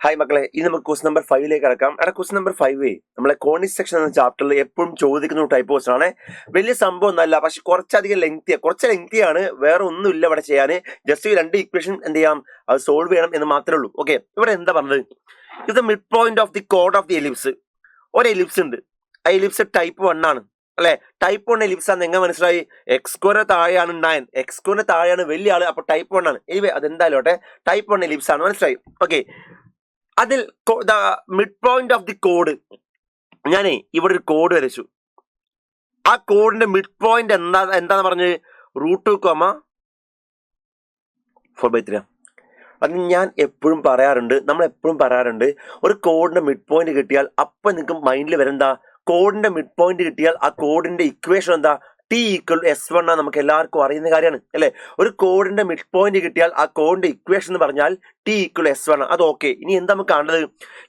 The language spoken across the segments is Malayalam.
ഹായ് മക്കളെ, ഇനി നമുക്ക് ക്വസ്റ്റ് നമ്പർ 5ലേക്ക് കിടക്കാം. ക്വസ്റ്റ് നമ്പർ 5 നമ്മളെ കോണിക് സെക്ഷൻ എന്ന ചാപ്റ്ററിൽ എപ്പോഴും ചോദിക്കുന്ന ഒരു ടൈപ്പ് ക്വസ്റ്റൻ ആണ്. വലിയ സംഭവം ഒന്നല്ല, പക്ഷെ കുറച്ചധികം കുറച്ച് ലെങ്തിയാണ്. വേറെ ഒന്നുമില്ല ഇവിടെ ചെയ്യാൻ. ജസ്റ്റ് ഈ രണ്ട് ഇക്വേഷൻ എന്ത് ചെയ്യാം, അത് സോൾവ് ചെയ്യണം എന്ന് മാത്രമേ ഉള്ളൂ. ഓക്കെ, ഇവിടെ എന്താ പറഞ്ഞത്? ഇത് mid point of the code of the ellipse. ഒരു എലിപ്സ് ഉണ്ട്, ആ എലിപ്സ് ടൈപ്പ് 1 ആണ് അല്ലെ. ടൈപ്പ് 1 എലിപ്സ് ആണെന്ന് എങ്ങനെ മനസ്സിലായി? എക്സ് സ്ക്വയർ താഴെയാണ് 9, എക്സ് സ്ക്വയറിന് താഴെയാണ് വലിയ ആള്, അപ്പൊ ടൈപ്പ് 1 ആണ്. എനിവേ അതെന്തായാലും ടൈപ്പ് 1 എലിപ്സ് ആണ്, മനസ്സിലായി? ഓക്കെ, അതിൽ mid point of the code, ഞാനേ ഇവിടെ ഒരു കോഡ് വരച്ചു. ആ കോഡിന്റെ മിഡ് പോയിന്റ് എന്താന്ന് പറഞ്ഞ് √2,4/3. അത് ഞാൻ എപ്പോഴും പറയാറുണ്ട്, നമ്മൾ എപ്പോഴും പറയാറുണ്ട്, ഒരു കോഡിന്റെ മിഡ് പോയിന്റ് കിട്ടിയാൽ അപ്പൊ നിങ്ങൾക്ക് മൈൻഡിൽ വരെന്താ, കോഡിന്റെ മിഡ് പോയിന്റ് കിട്ടിയാൽ ആ കോഡിന്റെ ഇക്വേഷൻ എന്താ, T=S1 ആണ്. നമുക്ക് എല്ലാവർക്കും അറിയുന്ന കാര്യമാണ് അല്ലെ. ഒരു കോഡിന്റെ മിഡ് പോയിന്റ് കിട്ടിയാൽ ആ കോഡിന്റെ ഇക്വേഷൻ എന്ന് പറഞ്ഞാൽ T=S1. അത് ഓക്കെ. ഇനി എന്താ നമുക്ക് കാണുന്നത്?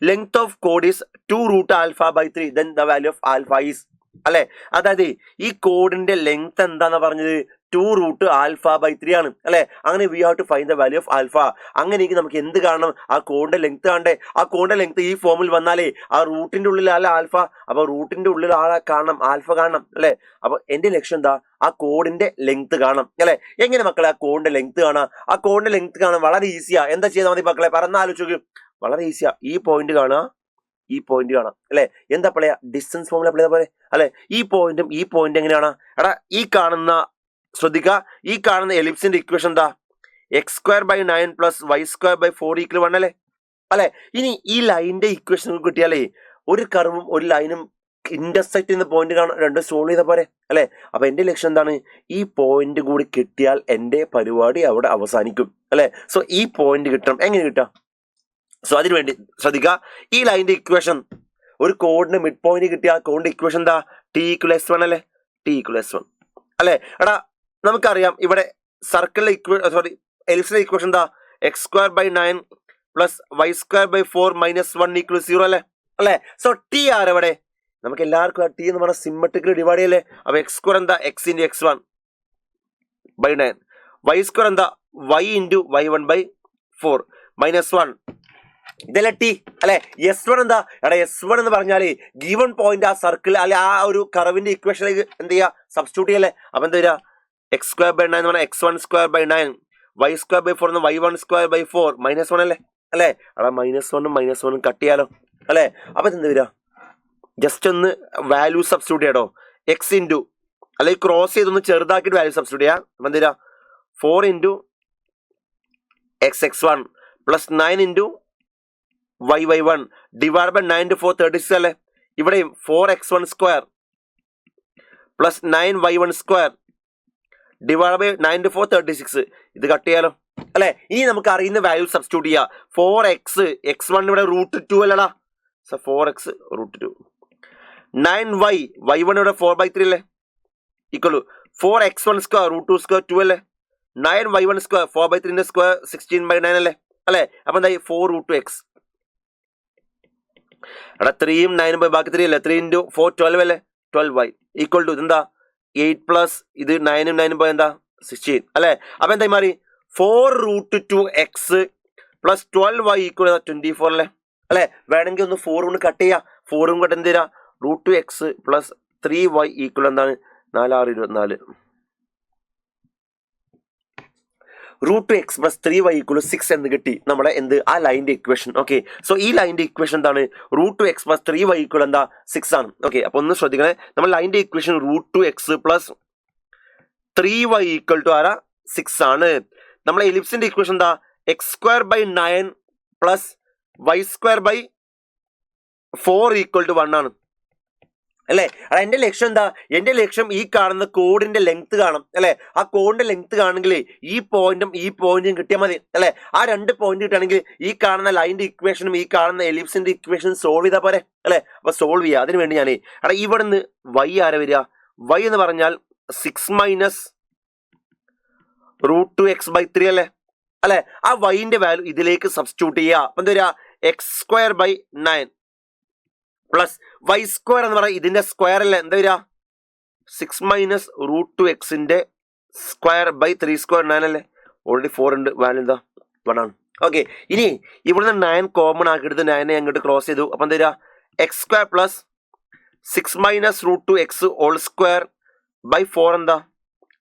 ലെങ്ത് ഓഫ് കോഡ് is 2√α/3, then the value of alpha is അല്ലെ. അതായത് ഈ കോഡിന്റെ ലെങ്ത് എന്താന്ന് പറഞ്ഞത് 2√α/3 ആണ് അല്ലെ. അങ്ങനെ we have to find the value of alpha. അങ്ങനെയെങ്കിൽ നമുക്ക് എന്ത് കാണണം? ആ കോഡിന്റെ ലെങ്ത് കാണണ്ടേ. ആ കോഡിന്റെ ലെങ്ത് ഈ ഫോമിൽ വന്നാലേ ആ റൂട്ടിന്റെ ഉള്ളിൽ ആളെ ആൽഫ, അപ്പൊ റൂട്ടിന്റെ ഉള്ളിൽ ആളെ കാണണം, ആൽഫ കാണണം അല്ലെ. അപ്പൊ എന്റെ ലക്ഷ്യം എന്താ? ആ കോഡിന്റെ ലെങ്ത് കാണണം അല്ലെ. എങ്ങനെ മക്കളെ ആ കോഡിന്റെ ലെങ്ത് കാണാം? ആ കോഡിന്റെ ലെങ്ത് കാണാൻ വളരെ ഈസിയാ. എന്താ ചെയ്താൽ മതി മക്കളെ? പറഞ്ഞാലോചിച്ചു, വളരെ ഈസിയാ. ഈ പോയിന്റ് കാണുക, ഈ പോയിന്റ് കാണാം അല്ലെ. എന്താ അപ്ലൈ? ഡിസ്റ്റൻസ് ഫോമിൽ അപ്ലൈ ചെയ്ത പോലെ അല്ലെ. ഈ പോയിന്റും ഈ പോയിന്റ് എങ്ങനെയാണ്? ഈ കാണുന്ന, ശ്രദ്ധിക്കുക, ഈ കാണുന്ന എലിപ്സിന്റെ ഇക്വേഷൻ എന്താ? x²/9 + y²/4 = 1 അല്ലെ. അല്ലെ. ഇനി ഈ ലൈനിന്റെ ഇക്വേഷൻ കിട്ടിയാലേ ഒരു കർവും ഒരു ലൈനും ഇന്റർസെക്ട് ചെയ്യുന്ന പോയിന്റ് കാണാൻ, രണ്ടും സോൾവ് ചെയ്ത പോലെ അല്ലെ. അപ്പൊ എന്റെ ലക്ഷ്യം എന്താണ്? ഈ പോയിന്റ് കൂടി കിട്ടിയാൽ എന്റെ പരിപാടി അവിടെ അവസാനിക്കും അല്ലെ. സോ ഈ പോയിന്റ് കിട്ടണം. എങ്ങനെ കിട്ടാം? സോ അതിനുവേണ്ടി ശ്രദ്ധിക്കുക, ഈ ലൈനിന്റെ ഇക്വേഷൻ, ഒരു കോഡിന് മിഡ് പോയിന്റ് കിട്ടിയ ആ കോഡിന്റെ ഇക്വേഷൻ എന്താ? T=S1 അല്ലെ. T=S1 അല്ലെ. നമുക്കറിയാം ഇവിടെ സർക്കിളിലെ എലിപ്സിന്റെ ഇക്വേഷൻ എന്താ? x²/9 + y²/4 - 1 = 0 അല്ലെ. അല്ലെ. സോ ടി ആരെവിടെ? നമുക്ക് എല്ലാവർക്കും ടി എന്ന് പറഞ്ഞാൽ സിമ്മട്രിക്കലി ഡിവൈഡ് ചെയ്യല്ലേ. അപ്പൊ x² എന്താ? x×x1/9, y² എന്താ? y×y1/4 - 1. ഇതല്ലേ ടി അല്ലെ. S1 എന്താ? S1 എന്ന് പറഞ്ഞാല് ഗീവൺ പോയിന്റ് ആ സർക്കിൾ അല്ലെ, ആ ഒരു കർവിന്റെ ഇക്വേഷനിലേക്ക് എന്ത് ചെയ്യാ? സബ്സ്റ്റിറ്റ്യൂട്ട് ചെയ്യല്ലേ. അപ്പൊ എന്താ വരിക? x²/9 എന്ന് പറഞ്ഞാൽ x1²/9, y²/4 എന്ന് y1²/4 -1 അല്ലേ. അല്ലെ. -1ഉം -1ഉം കട്ട് ചെയ്യാലോ അല്ലെ. അപ്പൊ എന്താ വരിക? ജസ്റ്റ് ഒന്ന് വാല്യൂ സബ്സ്റ്റിറ്റ്യൂട്ട് ചെയ്യടോ. x ഇൻറ്റു അല്ലെങ്കിൽ ക്രോസ് ചെയ്തൊന്ന് ചെറുതാക്കിയിട്ട് വാല്യൂ സബ്സ്റ്റിറ്റ്യൂട്ട് ചെയ്യാം. അപ്പൊ എന്താ വരിക? 4x(x1) + 9y(y1) / 9×4 36 അല്ലെ. ഇവിടെ 4x1² + 9y1² / 9×4 36. ഇത് കട്ട് ചെയ്യാലോ അല്ലെ. ഇനി നമുക്ക് അറിയുന്ന വാല്യൂ സബ്സ്റ്റിറ്റ്യൂട്ട് ചെയ്യാം. 4x, x1 ഇവിടെ √2 അല്ലടാ. 4x √2, 9y, y1 ഇവിടെ 4/3 അല്ലേ, = 4x1² √2² 2 അല്ലേ, 9y1² 4/3 16/9 അല്ലേ. അല്ലെ. അപ്പൊ എന്തായി? 4√2x. 3ഉം 9ഉം പോയി ബാക്കി 3 അല്ലേ. 3 × 4 12 അല്ലേ. 12y = ഇതെന്താ? 8 + ഇത് 9ഉം 9ഉം പോയി എന്താ? 16 അല്ലെ. അപ്പൊ എന്തായി മാറി? 4√2x + 12y = 24 അല്ലേ. അല്ലെ. വേണമെങ്കിൽ ഒന്ന് 4 കൊണ്ട് കട്ട് ചെയ്യാം. 4 കൊണ്ട് എന്ത് തരാ? √2x + 3y = എന്താണ്? 4 6 24. √2x + 3y = 6 എന്ന് കിട്ടി നമ്മുടെ എന്ത്? ആ ലൈനിന്റെ ഇക്വേഷൻ. ഓക്കെ, സോ ഈ ലൈനിന്റെ ഇക്വേഷൻ എന്താണ്? √2x + 3y = എന്താ? 6 ആണ്. ഓക്കെ, അപ്പൊ ഒന്ന് ശ്രദ്ധിക്കണേ, നമ്മൾ ലൈനിന്റെ ഇക്വേഷൻ √2x + 3y = ആരാ? 6 ആണ്. നമ്മളെ എലിപ്സിന്റെ ഇക്വേഷൻ എന്താ? x²/9 + y²/4 = 1 ആണ് അല്ലെ. എന്റെ ലക്ഷ്യം എന്താ? എന്റെ ലക്ഷ്യം ഈ കാണുന്ന കോഡിന്റെ ലെങ്ത് കാണും അല്ലെ. ആ കോഡിന്റെ ലെങ്ത് കാണണമെങ്കിൽ ഈ പോയിന്റും ഈ പോയിന്റും കിട്ടിയാൽ മതി അല്ലെ. ആ രണ്ട് പോയിന്റ് കിട്ടുകയാണെങ്കിൽ ഈ കാണുന്ന ലൈനിന്റെ ഇക്വേഷനും ഈ കാണുന്ന എലിപ്സിന്റെ ഇക്വേഷനും സോൾവ് ചെയ്താൽ പോരെ അല്ലെ. അപ്പൊ സോൾവ് ചെയ്യുക. അതിന് വേണ്ടി ഞാൻ ഇവിടെ നിന്ന് y ആരെ വരിക? y എന്ന് പറഞ്ഞാൽ 6 - √2x/3 അല്ലെ. അല്ലെ. ആ yന്റെ വാല്യൂ ഇതിലേക്ക് സബ്സ്റ്റിറ്റ്യൂട്ട് ചെയ്യുക. അപ്പൊ എന്താ വരിക? x²/9 + y² എന്ന് പറയുക ഇതിന്റെ സ്ക്വയർ അല്ലേ. എന്താ വരിക? 6 - √2x ന്റെ സ്ക്വയർ / 3² 9 അല്ലേ. ഓൾറെഡി 4 ഉണ്ട്, വാല്യൂ എന്താ? 1 ആണ്. ഓക്കെ, ഇനി ഇവിടുന്ന് 9 കോമൺ ആക്കി എടുത്ത് 9 അങ്ങോട്ട് ക്രോസ് ചെയ്തു. അപ്പം എന്താ വരിക? X square plus 6 minus root 2 x whole square by 4 എന്താ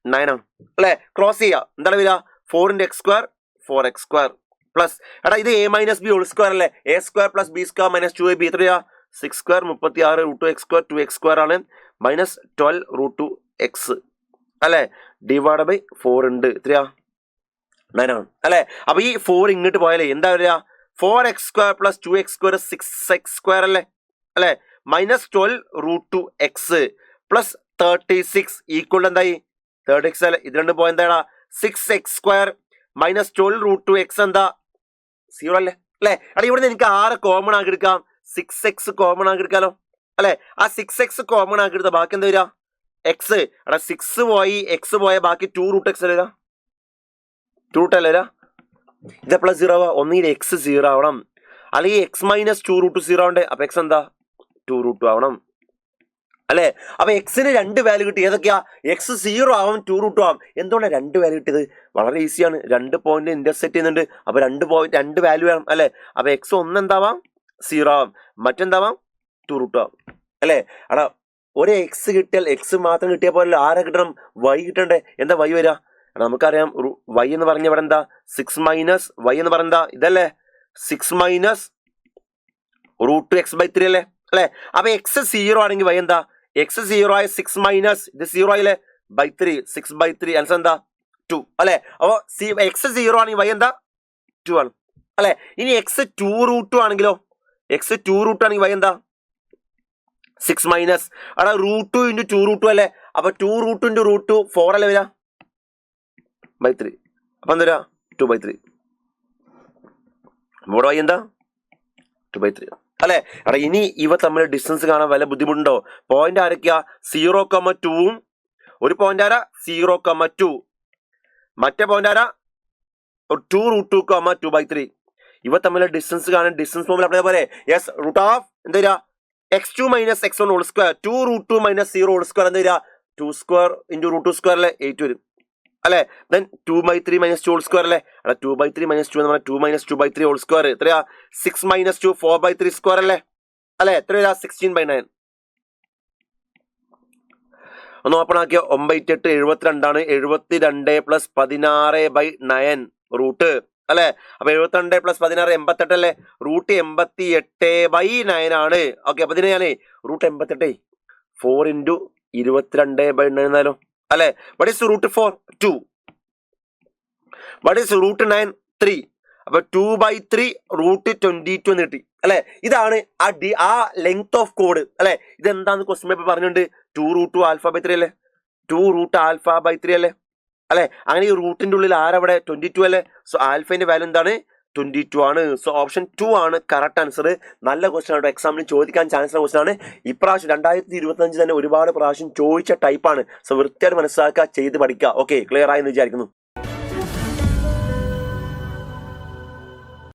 9 ആണ് അല്ലേ? ക്രോസ് ചെയ്യുക. എന്താണ് വരിക? 4 × X square 4x square plus എടാ ഇത് a minus b whole square അല്ലേ? a square plus b square minus 2ab എത്ര ചെയ്യുക? 6 square 36 root 2 x square 2x square ആണ് മൈനസ് 12 റൂട്ട് 2 എക്സ് അല്ലേ? ഡിവൈഡ് ബൈ 4 ഉണ്ട് എത്രയാ? 9 ആണ് അല്ലേ? അപ്പൊ ഈ 4 ഇങ്ങോട്ട് പോയാലേ എന്താ വരിക? 4x square plus 2x square 6x square അല്ലേ? Minus 12 root 2 x plus 36 equal എന്തായി? 36 അല്ലേ? ഇത് രണ്ട് പോയ എന്താടാ? 6x square minus 12 root 2 X എന്താ? 0 അല്ലേ? അടാ ഇവിടുന്ന് എനിക്ക് 6 കോമൺ ആക്കി എടുക്കാം. 6x കോമൺ ആക്കി എടുക്കാലോ അല്ലെ? ആ 6x കോമൺ ആക്കി എടുത്ത ബാക്കി എന്താ വരിക? എക്സ്. എടാ 6 പോയി എക്സ് പോയ ബാക്കി 2 റൂട്ട് എക്സ് അല്ലേ? 2 റൂട്ട് അല്ലേ? ഇത് പ്ലസ് 0 ആവാ. ഒന്നുകിൽ എക്സ് 0 ആവണം അല്ലെങ്കിൽ എക്സ് മൈനസ് 2 റൂട്ട് 0 ആവണ്ടേ. അപ്പൊ എക്സ് എന്താ? 2 റൂട്ട് 2 ആവണം അല്ലെ? അപ്പൊ എക്സിന് 2 വാല്യൂ കിട്ടി. ഏതൊക്കെയാ? എക്സ് 0 ആവും 2 റൂട്ട് 2 ആവും. എന്തുകൊണ്ടാണ് 2 വാല്യൂ കിട്ടിയത്? വളരെ ഈസിയാണ്. 2 പോയിന്റ് ഇന്റർസെക്ട് ചെയ്യുന്നുണ്ട്. അപ്പൊ 2 വാല്യൂ വേണം അല്ലെ? അപ്പൊ എക്സ് ഒന്ന് എന്താവാം? 0 ആവാം, മറ്റെന്താവാം? 2 റൂട്ട് ആവും അല്ലെ? അടാ ഒരു എക്സ് കിട്ടിയാൽ എക്സ് മാത്രം കിട്ടിയാൽ പോലെ ആരെ കിട്ടണം? വൈ കിട്ടണ്ടേ? എന്താ വൈ വരിക? നമുക്കറിയാം വൈ എന്ന് പറഞ്ഞ ഇവിടെ എന്താ? 6 മൈനസ് വൈ എന്ന് പറഞ്ഞ ഇതല്ലേ? 6 മൈനസ് റൂട്ട് 2 എക്സ് ബൈ 3 അല്ലേ? അപ്പൊ എക്സ് 0 ആണെങ്കിൽ വൈ എന്താ? എക്സ് 0 ആയ 6 മൈനസ് ഇത് 0 ആയില്ലേ? ബൈ 3 6 ബൈ 3 ആൻസർ എന്താ? 2 അല്ലെ? അപ്പൊ എക്സ് 0 ആണെങ്കിൽ വൈ എന്താ? 2 ആണ് അല്ലെ? ഇനി എക്സ് 2 റൂട്ട് 2 ആണെങ്കിലോ? എക്സ് 2 റൂട്ട് ആണെങ്കിൽ വൈ എന്താ? 6 മൈനസ് അവിടെ റൂട്ട് 2 ഇൻറ്റു 2 റൂട്ട് 2 അല്ലേ? അപ്പൊ 2 റൂട്ട് ഇൻറ്റു റൂട്ട് 2 4 അല്ലേ വരിക? ബൈ 3. അപ്പൊ എന്താ വരിക? 2 ബൈ 3. ഇവിടെ വൈ എന്താ? 2 ബൈ 3 അല്ലെ? എടാ ഇനി ഇവ തമ്മിൽ ഡിസ്റ്റൻസ് കാണാൻ വല്ല ബുദ്ധിമുട്ടുണ്ടോ? പോയിന്റ് ആരൊക്കെയാ? 0,2ഉം ഒരു പോയിന്റ് ആരാ? 0,2 മറ്റേ പോയിന്റ് ആരാ? 2 റൂട്ട് 2, 2 ബൈ 3. ഇവ തമ്മിൽ ഡിസ്റ്റൻസ് കാണാൻ ഡിസ്റ്റൻസ് ഫോമിൽ അപ്ലൈ പോലെ യെസ് റൂട്ട് ഓഫ് എന്താ വരിക? x2 minus x1 whole square 2 റൂട്ട് 2 മൈനസ് 0 ഹോൾ സ്ക്വയർ എന്താ വരിക? 2 സ്ക്വയർ ഇൻറ്റു റൂട്ട് 2 സ്ക്വയർ അല്ലേ? 8 വരും അല്ലെ? Then 2 by 3 minus 2 whole square അല്ലേ? അല്ല 2 ബൈ 3 മൈനസ് 2 എന്ന് പറഞ്ഞാൽ 2 മൈനസ് 2 ബൈ 3 ഹോൾ സ്ക്വയർ എത്രയാ? 6 മൈനസ് 2 4 ബൈ 3 സ്ക്വയർ അല്ലേ? എത്ര വരിക? 16 ബൈ 9. ഒന്ന് ഓപ്പൺ ആക്കിയ 9 8 72 72 പ്ലസ് 16 ബൈ 9 റൂട്ട് അല്ലെ? അപ്പൊ 72 പ്ലസ് 16 88 അല്ലേ? റൂട്ട് 88 ബൈ 9 ആണ്. ഓക്കെ, അപ്പൊ ഇതിന് ഞാനേ റൂട്ട് 88 4 ഇൻറ്റു 22 ബൈ 9 എന്നാലോ അല്ലെ? What is root 4? 2. What is root 9? 3. അപ്പൊ 2 ബൈ 3 റൂട്ട് 22 എന്ന് കിട്ടി അല്ലെ? ഇതാണ് ആ ലെങ്ത് ഓഫ് കോഡ് അല്ലെ? ഇതെന്താന്ന് ക്വസ്റ്റ്യൻ പേപ്പർ പറഞ്ഞിട്ടുണ്ട്? 2 റൂട്ട് 2 ആൽഫ ബൈ 3 അല്ലേ? 2 റൂട്ട് ആൽഫ ബൈ 3 അല്ലേ? അങ്ങനെ ഈ റൂട്ടിന്റെ ഉള്ളിൽ ആരവിടെ? 22 അല്ലേ? സോ ആൽഫന്റെ വാല്യൂ എന്താണ്? 22 ആണ്. സോ ഓപ്ഷൻ 2 ആണ് കറക്റ്റ് ആൻസർ. നല്ല ക്വസ്റ്റൻ ആണ്, എക്സാമിന് ചോദിക്കാൻ ചാൻസ് ഉള്ള ക്വസ്റ്റൻ ആണ്. ഇപ്രാവശ്യം 2025 തന്നെ ഒരുപാട് പ്രാവശ്യം ചോദിച്ച ടൈപ്പാണ്. സോ വൃത്തിയായിട്ട് മനസ്സിലാക്കുക, ചെയ്ത് പഠിക്കുക. ഓക്കെ, ക്ലിയർ ആയെന്ന് വിചാരിക്കുന്നു.